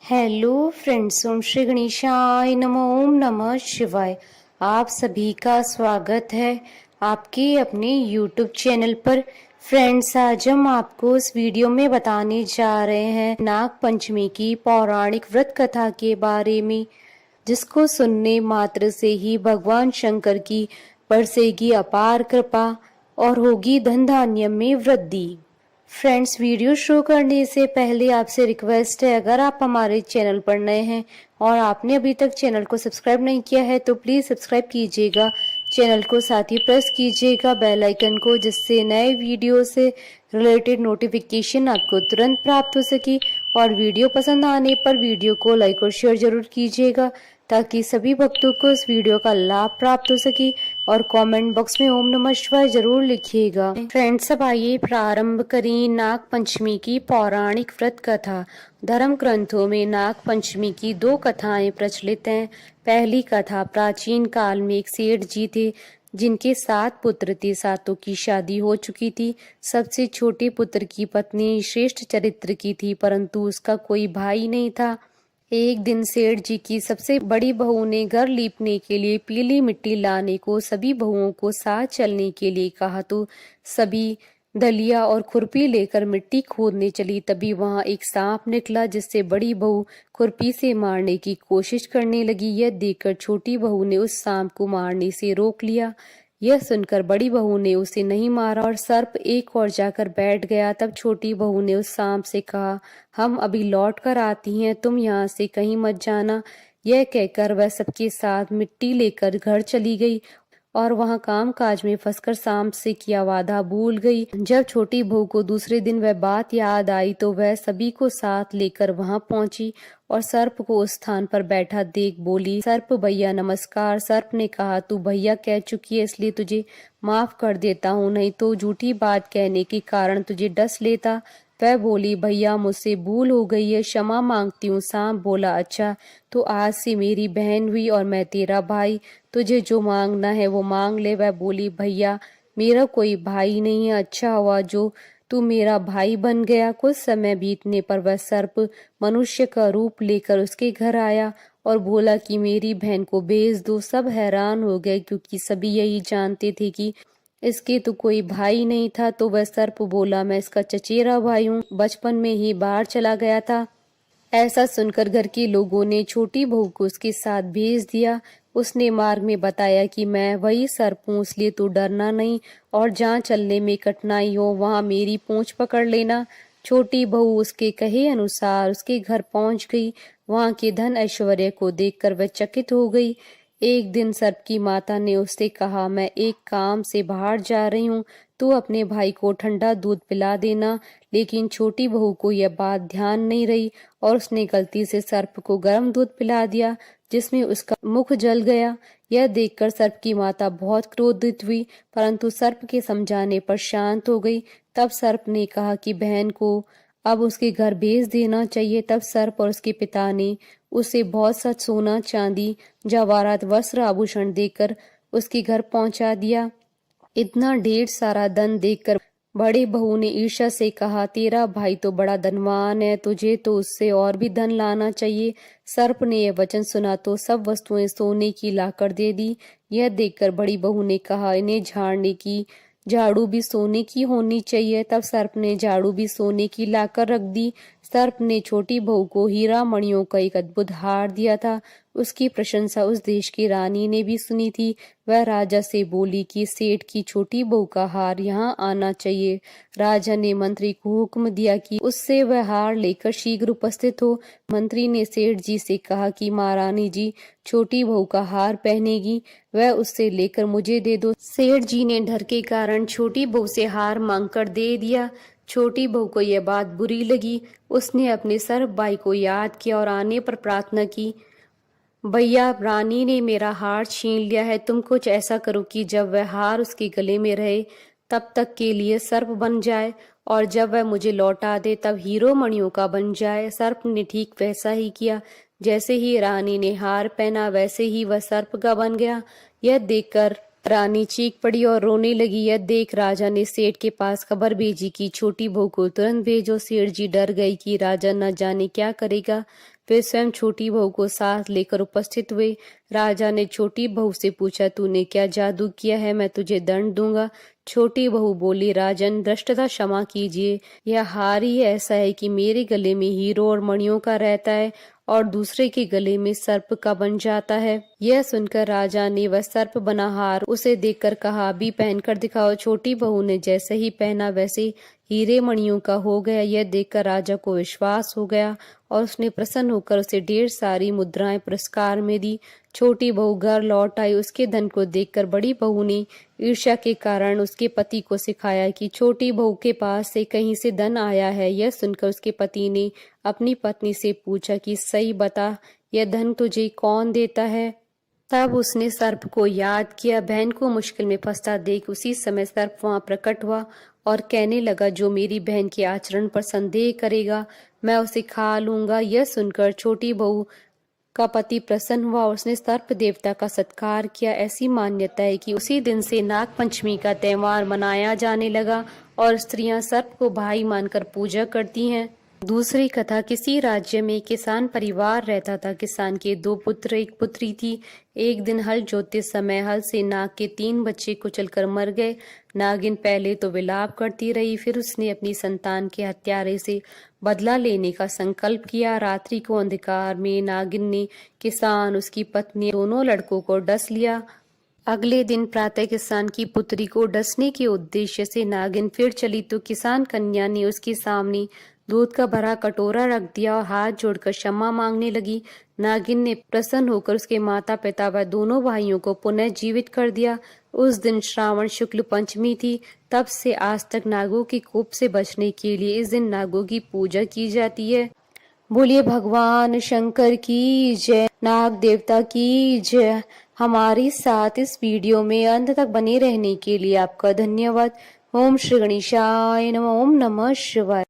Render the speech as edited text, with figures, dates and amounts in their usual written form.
Hello friends, ओम श्री गणेशाय नमः। ओम नमः शिवाय। आप सभी का स्वागत है आपके अपने यूट्यूब चैनल पर। फ्रेंड्स, आज हम आपको इस वीडियो में बताने जा रहे हैं नाग पंचमी की पौराणिक व्रत कथा के बारे में, जिसको सुनने मात्र से ही भगवान शंकर की बरसेगी अपार कृपा और होगी धन धान्य में वृद्धि। फ्रेंड्स, वीडियो शुरू करने से पहले आपसे रिक्वेस्ट है, अगर आप हमारे चैनल पर नए हैं और आपने अभी तक चैनल को सब्सक्राइब नहीं किया है तो प्लीज सब्सक्राइब कीजिएगा चैनल को, साथ ही प्रेस कीजिएगा बेल आइकन को, जिससे नए वीडियो से रिलेटेड नोटिफिकेशन आपको तुरंत प्राप्त हो सके। और वीडियो पसंद आने पर वीडियो को लाइक और शेयर जरूर कीजिएगा ताकि सभी भक्तों को इस वीडियो का लाभ प्राप्त हो सके। और कमेंट बॉक्स में ओम नमः शिवाय जरूर लिखिएगा। फ्रेंड्स, अब आइए प्रारंभ करें नाग पंचमी की पौराणिक व्रत कथा। धर्म ग्रंथों में नाग पंचमी की दो कथाएं प्रचलित हैं। पहली कथा, प्राचीन काल में एक सेठ जी थे जिनके 7 पुत्र थे। सातों की शादी हो चुकी थी। सबसे छोटे पुत्र की पत्नी श्रेष्ठ चरित्र की थी, परंतु उसका कोई भाई नहीं था। एक दिन सेठ जी की सबसे बड़ी बहू ने घर लीपने के लिए पीली मिट्टी लाने को सभी बहुओं को साथ चलने के लिए कहा, तो सभी दलिया और खुरपी लेकर मिट्टी खोदने चली। तभी वहां एक सांप निकला, जिससे बड़ी बहू खुरपी से मारने की कोशिश करने लगी। यह देखकर छोटी बहू ने उस सांप को मारने से रोक लिया। यह सुनकर बड़ी बहू ने उसे नहीं मारा और सर्प एक और जाकर बैठ गया। तब छोटी बहू ने उस सांप से कहा, हम अभी लौट कर आती हैं, तुम यहाँ से कहीं मत जाना। यह कहकर वह सबके साथ मिट्टी लेकर घर चली गई और वहां काम काज में फंसकर सांप से किया वादा भूल गई। जब छोटी बहू को दूसरे दिन वह बात याद आई तो वह सभी को साथ लेकर वहां पहुंची और सर्प को उस स्थान पर बैठा देख बोली, सर्प भैया नमस्कार। सर्प ने कहा, तू भैया कह चुकी है इसलिए तुझे माफ कर देता हूँ, नहीं तो झूठी बात कहने के कारण तुझे डस लेता। वह बोली, भैया मुझसे भूल हो गई है, क्षमा मांगती हूँ। सांप बोला, अच्छा तो आज से मेरी बहन हुई और मैं तेरा भाई, तुझे जो मांगना है वो मांग ले। वह बोली, भैया मेरा कोई भाई नहीं है, अच्छा हुआ जो तू मेरा भाई बन गया। कुछ समय बीतने पर वह सर्प मनुष्य का रूप लेकर उसके घर आया और बोला कि मेरी बहन को भेज दो। सब हैरान हो गए क्योंकि सभी यही जानते थे कि इसके तो कोई भाई नहीं था। तो वह सर्प बोला, मैं इसका चचेरा भाई हूँ, बचपन में ही बाहर चला गया था। ऐसा सुनकर घर के लोगों ने छोटी बहू को उसके साथ भेज दिया। उसने मार्ग में बताया कि मैं वही सर्प हूँ, इसलिए तू डरना नहीं और जहाँ चलने में कठिनाई हो वहाँ मेरी पूंछ पकड़ लेना। छोटी बहू उसके कहे अनुसार उसके घर पहुंच गई। वहाँ के धन ऐश्वर्य को देखकर वह चकित हो गई। एक दिन सर्प की माता ने उससे कहा, मैं एक काम से बाहर जा रही हूँ, तू अपने भाई को ठंडा दूध पिला देना। लेकिन छोटी बहू को यह बात ध्यान नहीं रही और उसने गलती से सर्प को गर्म दूध पिला दिया, जिसमें उसका मुख जल गया। यह देखकर सर्प की माता बहुत क्रोधित हुई, परंतु सर्प के समझाने पर शांत हो गई। तब सर्प ने कहा कि बहन को अब उसके घर भेज देना चाहिए। तब सर्प और उसके पिता ने उसे बहुत सा सोना चांदी जवाहरात वस्त्र आभूषण देकर उसके घर पहुंचा दिया। इतना ढेर सारा धन देखकर बड़े बहू ने ईर्ष्या से कहा, तेरा भाई तो बड़ा धनवान है, तुझे तो उससे और भी धन लाना चाहिए। सर्प ने यह वचन सुना तो सब वस्तुएं सोने की लाकर दे दी। यह देखकर बड़ी बहू ने कहा, इन्हें झाड़ने की झाड़ू भी सोने की होनी चाहिए। तब सर्प ने झाड़ू भी सोने की लाकर रख दी। सर्प ने छोटी बहू को हीरा मणियों का एक अद्भुत हार दिया था। उसकी प्रशंसा उस देश की रानी ने भी सुनी थी। वह राजा से बोली कि सेठ की छोटी बहू का हार यहाँ आना चाहिए। राजा ने मंत्री को हुक्म दिया कि उससे वह हार लेकर शीघ्र उपस्थित हो। मंत्री ने सेठ जी से कहा कि महारानी जी छोटी बहू का हार पहनेगी, वह उससे लेकर मुझे दे दो। सेठ जी ने डर के कारण छोटी बहू से हार मांगकर दे दिया। छोटी बहू को यह बात बुरी लगी। उसने अपने सर्प भाई को याद किया और आने पर प्रार्थना की, भैया रानी ने मेरा हार छीन लिया है, तुम कुछ ऐसा करो कि जब वह हार उसके गले में रहे तब तक के लिए सर्प बन जाए और जब वह मुझे लौटा दे तब हीरो मणियों का बन जाए। सर्प ने ठीक वैसा ही किया। जैसे ही रानी ने हार पहना वैसे ही वह सर्प का बन गया। यह देखकर रानी चीख पड़ी और रोने लगी। यह देख राजा ने सेठ के पास खबर भेजी कि छोटी बहू को तुरंत भेजो। सेठ जी डर गई कि राजा न जाने क्या करेगा। वे स्वयं छोटी बहू को साथ लेकर उपस्थित हुए। राजा ने छोटी बहू से पूछा, तूने क्या जादू किया है, मैं तुझे दंड दूंगा। छोटी बहू बोली, राजन धृष्टता क्षमा कीजिए, यह हार ही ऐसा है कि मेरे गले में हीरो और मणियों का रहता है और दूसरे के गले में सर्प का बन जाता है। यह सुनकर राजा ने वह सर्प बना हार उसे देखकर कहा, अभी पहनकर दिखाओ। छोटी बहू ने जैसे ही पहना वैसे हीरे मणियों का हो गया। यह देखकर राजा को विश्वास हो गया और उसने प्रसन्न होकर उसे ढेर सारी मुद्राएं पुरस्कार में दी। छोटी बहू घर लौट आई। उसके धन को देखकर बड़ी बहू ने ईर्ष्या के कारण उसके पति को सिखाया कि छोटी बहू के पास से कहीं से धन आया है। यह सुनकर उसके पति ने अपनी पत्नी से पूछा कि सही बता, यह धन तुझे कौन देता है। तब उसने सर्प को याद किया। बहन को मुश्किल में फंसता देख उसी समय सर्प वहां प्रकट हुआ और कहने लगा, जो मेरी बहन के आचरण पर संदेह करेगा मैं उसे खा लूंगा। यह सुनकर छोटी बहू का पति प्रसन्न हुआ और उसने सर्प देवता का सत्कार किया। ऐसी मान्यता है कि उसी दिन से नाग पंचमी का त्योहार मनाया जाने लगा और स्त्रियां सर्प को भाई मानकर पूजा करती हैं। दूसरी कथा, किसी राज्य में किसान परिवार रहता था। किसान के 2 पुत्र एक पुत्री थी। एक दिन हल जोतते समय हल से नाग के 3 बच्चे कुचलकर मर गए। नागिन पहले तो विलाप करती रही, फिर उसने अपनी संतान के हत्यारे से बदला लेने का संकल्प किया। रात्रि को अंधकार में नागिन ने किसान, उसकी पत्नी, दोनों लड़कों को डस लिया। अगले दिन प्रातः किसान की पुत्री को डसने के उद्देश्य से नागिन फिर चली तो किसान कन्या ने उसके सामने दूध का भरा कटोरा रख दिया और हाथ जोड़कर क्षमा मांगने लगी। नागिन ने प्रसन्न होकर उसके माता पिता व दोनों भाइयों को पुनः जीवित कर दिया। उस दिन श्रावण शुक्ल पंचमी थी। तब से आज तक नागों के कोप से बचने के लिए इस दिन नागों की पूजा की जाती है। बोलिए भगवान शंकर की जय, नाग देवता की जय। हमारे साथ इस वीडियो में अंत तक बने रहने के लिए आपका धन्यवाद। ओम श्री गणेशाय नमः। ओम नमः शिवाय।